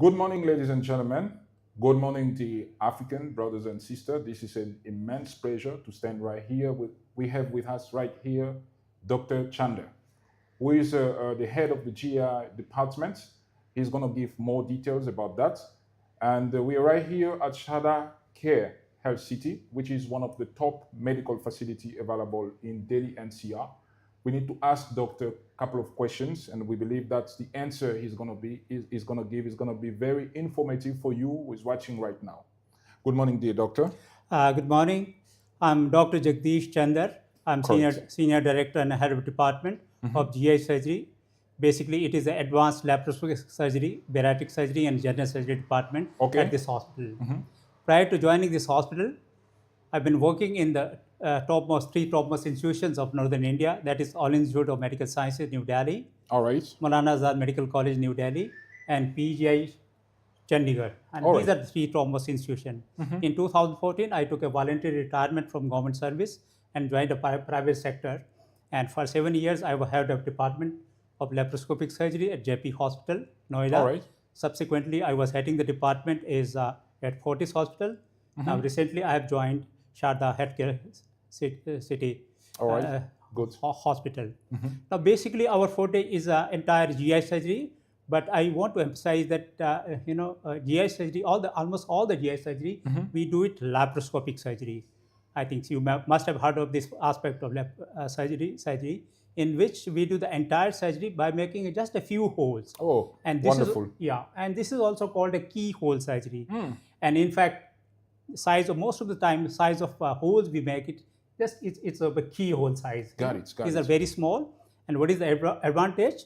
Good morning, ladies and gentlemen. Good morning, the African brothers and sisters. This is an immense pleasure to stand right here. We have with us right here Dr. Chander, who is the head of the GI department. He's going to give more details about that. And we are right here at Shardakare Health City, which is one of the top medical facility available in Delhi NCR. We need to ask doctor a couple of questions, and we believe that the answer he's going to give is going to be very informative for you who is watching right now. Good morning, dear doctor. Good morning. I'm Dr. Jagdish Chander. I'm Correct. senior director and head of department of GI surgery. Basically, it is the Advanced Laparoscopic Surgery, Bariatric Surgery, and General Surgery department at this hospital. Prior to joining this hospital, I've been working in the three topmost institutions of Northern India. That is All Institute of Medical Sciences, New Delhi, All right. Maulana Azad Medical College, New Delhi, and PGI Chandigarh. And All these right. are the three topmost institutions. In 2014, I took a voluntary retirement from government service and joined the private sector. And for 7 years, I was head of department of laparoscopic surgery at JP Hospital, Noida. All right. Subsequently, I was heading the department at Fortis Hospital. Now, recently, I have joined Shardakare Health City All right. Good. Hospital. Now, basically, our forte is entire GI surgery, but I want to emphasize that GI surgery, almost all the GI surgery, we do it laparoscopic surgery. I think you must have heard of this aspect of surgery, in which we do the entire surgery by making just a few holes. Oh, And this wonderful. and this is also called a keyhole surgery. And in fact, most of the time, size of holes we make it, it's of a keyhole size. Got it. These are very small. And what is the advantage?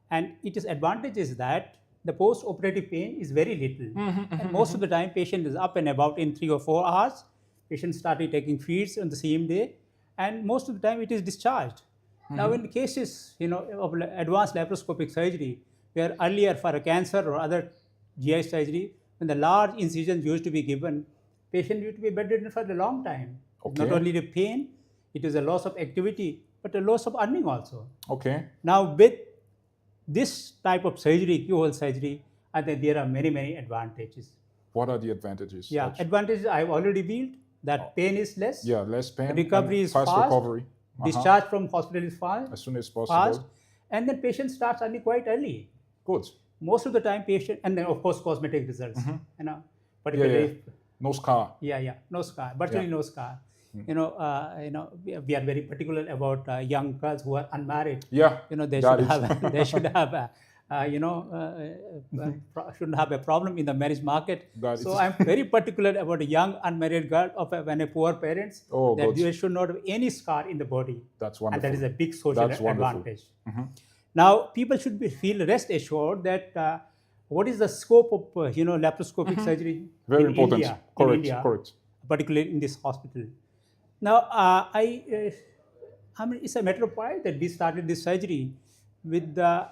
And advantage is that the post-operative pain is very little. And most of the time, patient is up and about in 3 or 4 hours. Patient started taking feeds on the same day, and most of the time it is discharged. Now, in cases of advanced laparoscopic surgery, where earlier for a cancer or other GI surgery, when the large incisions used to be given, patient used to be bedridden for a long time. Okay. Not only the pain, it is a loss of activity, but a loss of earning also. Okay. Now, with this type of surgery, keyhole surgery, I think there are many, many advantages. What are the advantages? Yeah, advantages I have already built. That pain is less. Yeah, less pain. Recovery and is fast fast. recovery. Discharge from hospital is fast. As soon as possible. And then patient starts early quite early. Good. Most of the time, patient, and then of course cosmetic results. Particularly. No scar. No scar. Virtually no scar. We are very particular about young girls who are unmarried. Yeah. They should have shouldn't have a problem in the marriage market. So I'm very particular about a young unmarried girl when a poor parents that they should not have any scar in the body. That's wonderful. And that is a big social advantage. Now people should feel rest assured that what is the scope of laparoscopic surgery very in important. India, Correct. Particularly in this hospital. Now I mean it's a matter of pride that we started this surgery with the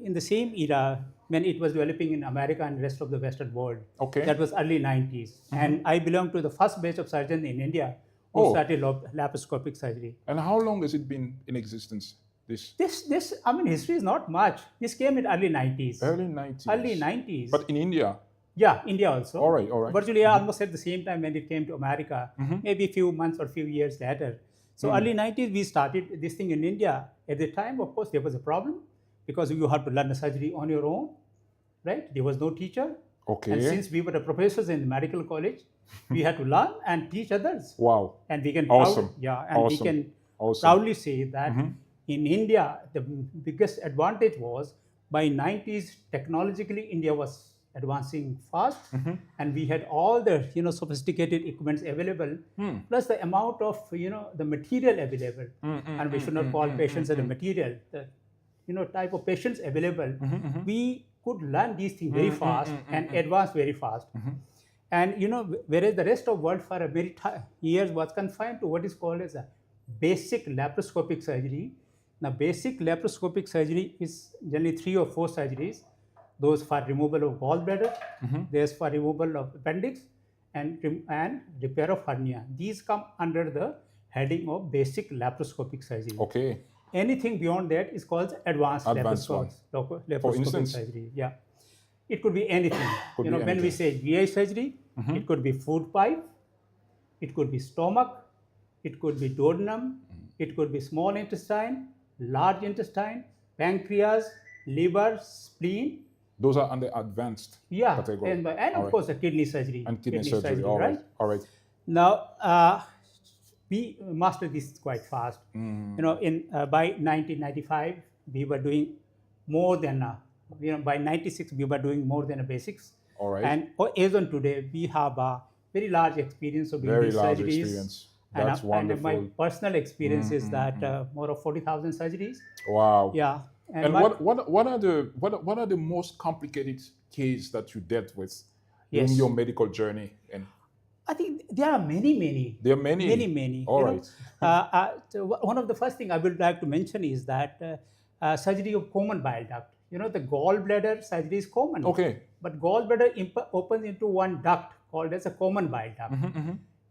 in the same era when it was developing in America and the rest of the Western world. Okay. That was early 90s. And I belong to the first batch of surgeons in India who started laparoscopic surgery. And how long has it been in existence? This history is not much. This came in early 90s. Early 90s. Early 90s. But in India? Yeah, India also. All right. Virtually almost at the same time when it came to America, maybe a few months or few years later. So early 90s, we started this thing in India. At the time, of course, there was a problem because you had to learn the surgery on your own, right? There was no teacher. Okay. And since we were the professors in the medical college, we had to learn and teach others. Wow. And we can we can proudly say that in India, the biggest advantage was by 90s, technologically, India was advancing fast, and we had all the sophisticated equipments available, plus the amount of the material available, and we should not call patients as a material. The type of patients available, we could learn these things very fast and advance very fast. And whereas the rest of world for a many years was confined to what is called as a basic laparoscopic surgery. Now, basic laparoscopic surgery is generally 3 or 4 surgeries. Those for removal of gallbladder, there's for removal of appendix, and repair of hernia. These come under the heading of basic laparoscopic surgery. Okay. Anything beyond that is called advanced laparoscopic For instance? surgery. Yeah. It could be anything. Could be when anything. we say GI surgery, it could be food pipe, it could be stomach, it could be duodenum, it could be small intestine, large intestine, pancreas, liver, spleen. Those are under advanced category. And of course the kidney surgery. And kidney surgery, all right. All right. Now, we mastered this quite fast. By 1995, we were doing more than, by 96, we were doing more than a basics. All right. And as on today, we have a very large experience of doing these surgeries. Experience. That's wonderful. And my personal experience is that more of 40,000 surgeries. Wow. Yeah. And what are the most complicated cases that you dealt with in your medical journey? And I think there are many. There are many. All right. One of the first thing I would like to mention is that surgery of common bile duct. The gallbladder surgery is common. Okay. But gallbladder opens into one duct called as a common bile duct.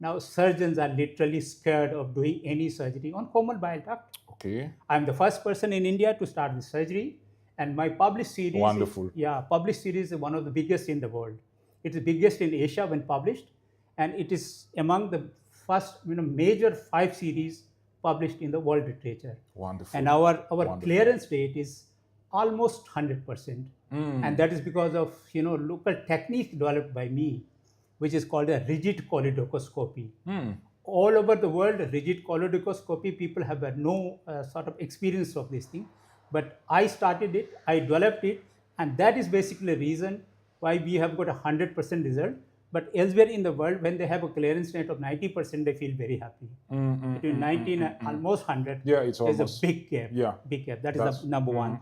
Now, surgeons are literally scared of doing any surgery on common bile duct. Okay. I'm the first person in India to start this surgery, and my published series. Wonderful. Published series is one of the biggest in the world. It is biggest in Asia when published, and it is among the first major 5 series published in the world literature. Wonderful. And our clearance rate is almost 100%, and that is because of local technique developed by me, which is called a rigid cholecystoscopy. All over the world, rigid cholecystoscopy, people have had no sort of experience of this thing. But I started it, I developed it, and that is basically the reason why we have got a 100% result. But elsewhere in the world, when they have a clearance rate of 90%, they feel very happy. Between 90 and almost 100, it's there's almost a big gap. Yeah. Big gap. That is the number one.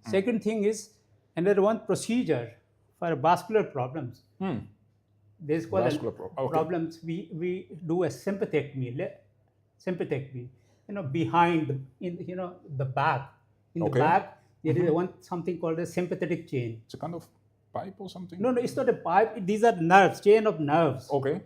Second thing is, another one procedure for vascular problems. There's called problems. We do a sympathectomy, behind the back. In the back, there is something called a sympathetic chain. It's a kind of pipe or something? No, it's not a pipe. These are nerves, chain of nerves. Okay.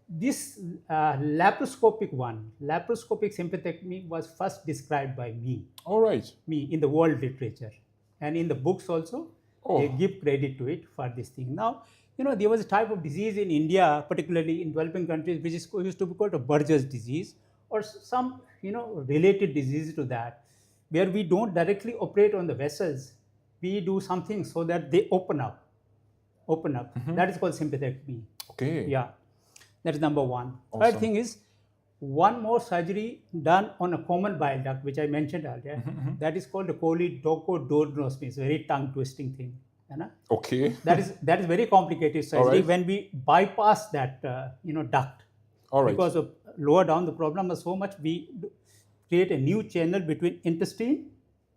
This laparoscopic sympathectomy was first described by me. All right. Me in the world literature, and in the books also. They give credit to it for this thing. Now, there was a type of disease in India, particularly in developing countries, which is used to be called a Burgess disease, or some related disease to that, where we don't directly operate on the vessels. We do something so that they open up. That is called sympathectomy. Okay. Yeah, that is number one. Awesome. Third thing is one more surgery done on a common bile duct, which I mentioned earlier. That is called a choledochoduodenoscopy. It's a very tongue twisting thing. Okay. That is very complicated surgery when we bypass that duct. All right. Because of lower down the problem is so much, we create a new channel between intestine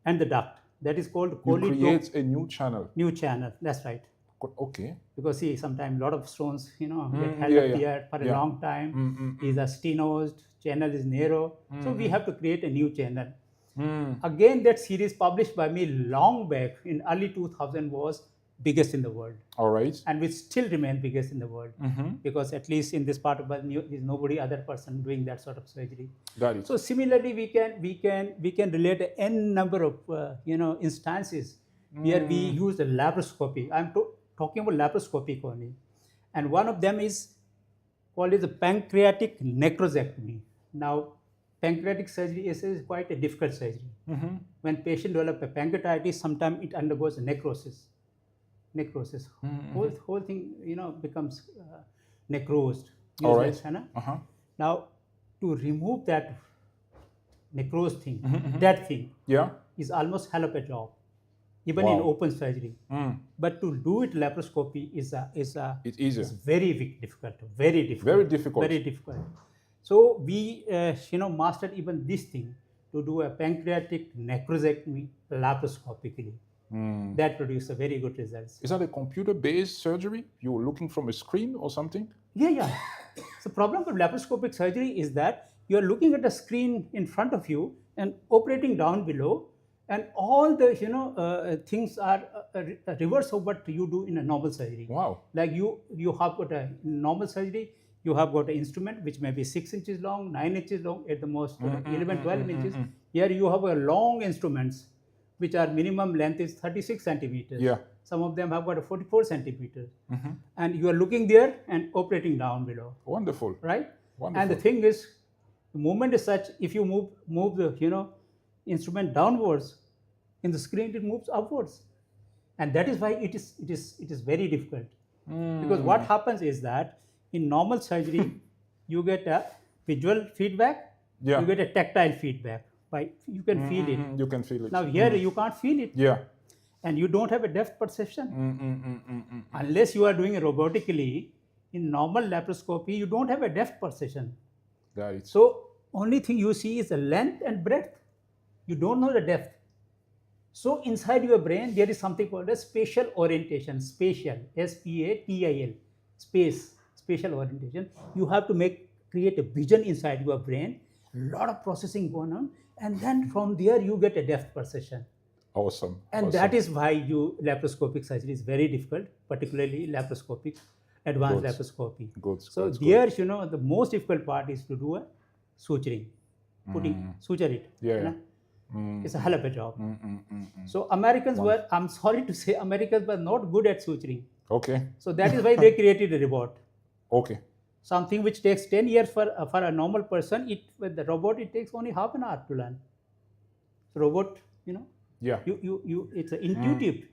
and the duct. That is called create a new channel. New channel. That's right. Okay. Because see, sometimes a lot of stones, get held up here for a long time. These are stenosed, channel is narrow. So we have to create a new channel. Again, that series published by me long back in early 2000 was biggest in the world. All right. And which still remain biggest in the world. Because at least in this part of the world, there is nobody other person doing that sort of surgery. Got it. So similarly, we can relate n number of instances where we use the laparoscopy. I'm talking about laparoscopic only, and one of them is called as a pancreatic necrosectomy. Now, pancreatic surgery is quite a difficult surgery. When patient develop a pancreatitis, sometimes it undergoes necrosis. Whole thing becomes necrosed. All right. Now, to remove that necrosed thing, that thing, is almost hell of a job, even in open surgery. But to do it laparoscopy is very difficult. Very difficult. So we mastered even this thing to do a pancreatic necrosectomy laparoscopically. That produced a very good results. Is that a computer-based surgery? You're looking from a screen or something? Yeah. The problem with laparoscopic surgery is that you are looking at a screen in front of you and operating down below, and all the things are a reverse of what you do in a normal surgery. Wow. Like you have got a normal surgery, you have got an instrument which may be 6 inches long, 9 inches long, at the most 11, 12 inches. Here you have a long instruments which are minimum length is 36 centimeters. Some of them have got a 44 centimeters. And you are looking there and operating down below. Wonderful. Right? Wonderful. And the thing is, the movement is such, if you move the instrument downwards, in the screen it moves upwards. And that is why it is very difficult. Because what happens is that in normal surgery, you get a visual feedback, you get a tactile feedback. You can feel it. You can feel it. Now here you can't feel it. Yeah. And you don't have a depth perception. Unless you are doing it robotically, in normal laparoscopy, you don't have a depth perception. Got it. So only thing you see is the length and breadth. You don't know the depth. So inside your brain, there is something called a spatial orientation. Spatial, S-P-A-T-I-L, spatial orientation. You have to create a vision inside your brain. A lot of processing going on, and then from there you get a depth perception. Awesome. And that is why laparoscopic surgery is very difficult, particularly advanced laparoscopy. So there, the most difficult part is to do a suturing, suture it. It's a hell of a job. So Americans I'm sorry to say, Americans were not good at suturing. Okay. So that is why they created a robot. Okay. Something which takes 10 years for a normal person, with the robot, it takes only half an hour to learn. Robot, it's intuitive.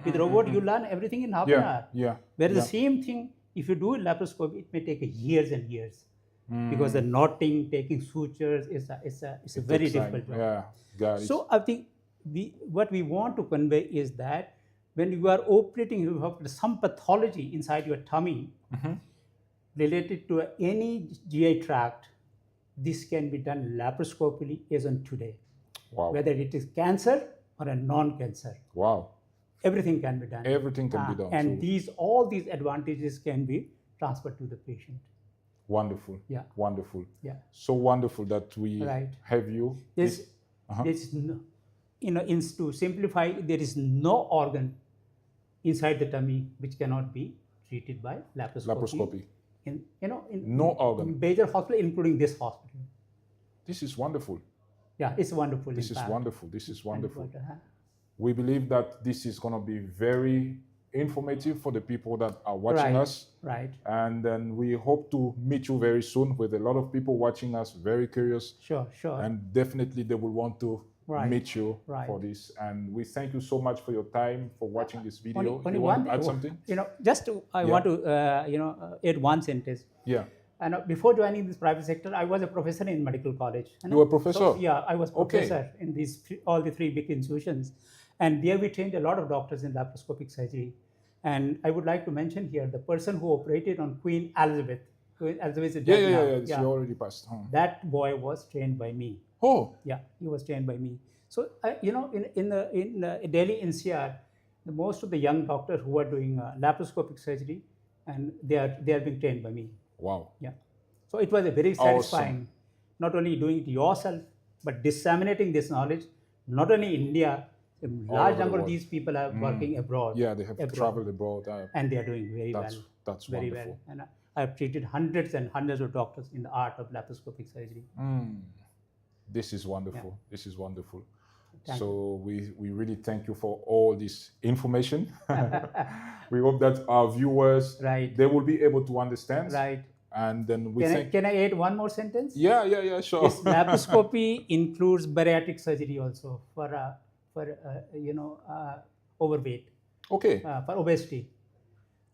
With robot, you learn everything in half an hour. Whereas the same thing, if you do laparoscopy, it may take years and years. Because the knotting, taking sutures is a very difficult job. Yeah, got it. So I think what we want to convey is that when you are operating, you have some pathology inside your tummy related to any GI tract. This can be done laparoscopically as on today. Wow. Whether it is cancer or a non-cancer. Wow. Everything can be done. Everything can be done. And all these advantages can be transferred to the patient. Wonderful. Yeah. Wonderful. Yeah. So wonderful that we have you. There's no, to simplify, there is no organ inside the tummy which cannot be treated by laparoscopy. In no organ. Major hospital, including this hospital. This is wonderful. Yeah, it's wonderful. This is wonderful. This is wonderful. We believe that this is going to be very informative for the people that are watching us. Right. And then we hope to meet you very soon with a lot of people watching us, very curious. Sure. And definitely they will want to meet you for this. And we thank you so much for your time, for watching this video. Only you want to add something? I want to add one sentence. Yeah. And before joining this private sector, I was a professor in medical college. You were a professor? So, yeah, I was professor in all the three big institutions. And there we trained a lot of doctors in laparoscopic surgery. And I would like to mention here the person who operated on Queen Elizabeth. Queen Elizabeth is dead now. She already passed. That boy was trained by me. Oh. Yeah, he was trained by me. So, in Delhi NCR, most of the young doctors who are doing laparoscopic surgery, and they are being trained by me. Wow. Yeah. So it was a very satisfying, not only doing it yourself, but disseminating this knowledge, not only in India, a large number of these people are working abroad. Yeah, they have traveled abroad. And they are doing very well. That's very wonderful. Well. And I have treated hundreds and hundreds of doctors in the art of laparoscopic surgery. This is wonderful. Yeah. This is wonderful. So we really thank you for all this information. We hope that our viewers, they will be able to understand. Right. And then can I add one more sentence? Yeah, sure. This laparoscopy includes bariatric surgery also for overweight. Okay. For obesity.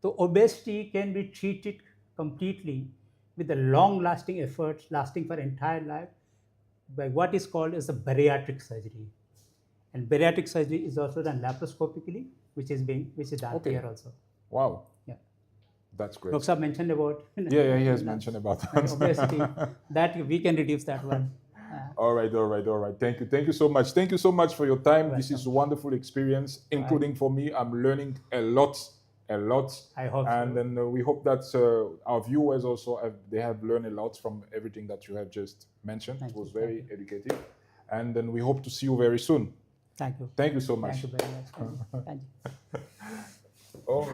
So obesity can be treated completely with a long-lasting effort, lasting for entire life, by what is called as a bariatric surgery. And bariatric surgery is also done laparoscopically, which is done here also. Wow. Yeah. That's great. Dr. mentioned about. Yeah, he has mentioned about that. Obesity. That we can reduce that one. All right. Thank you so much. Thank you so much for your time. Welcome. This is a wonderful experience, including for me. I'm learning a lot. I hope and then we hope that our viewers also they have learned a lot from everything that you have just mentioned. It was very educative. And then we hope to see you very soon. Thank you. Thank you so much. Thank you very much. Thank you. Oh.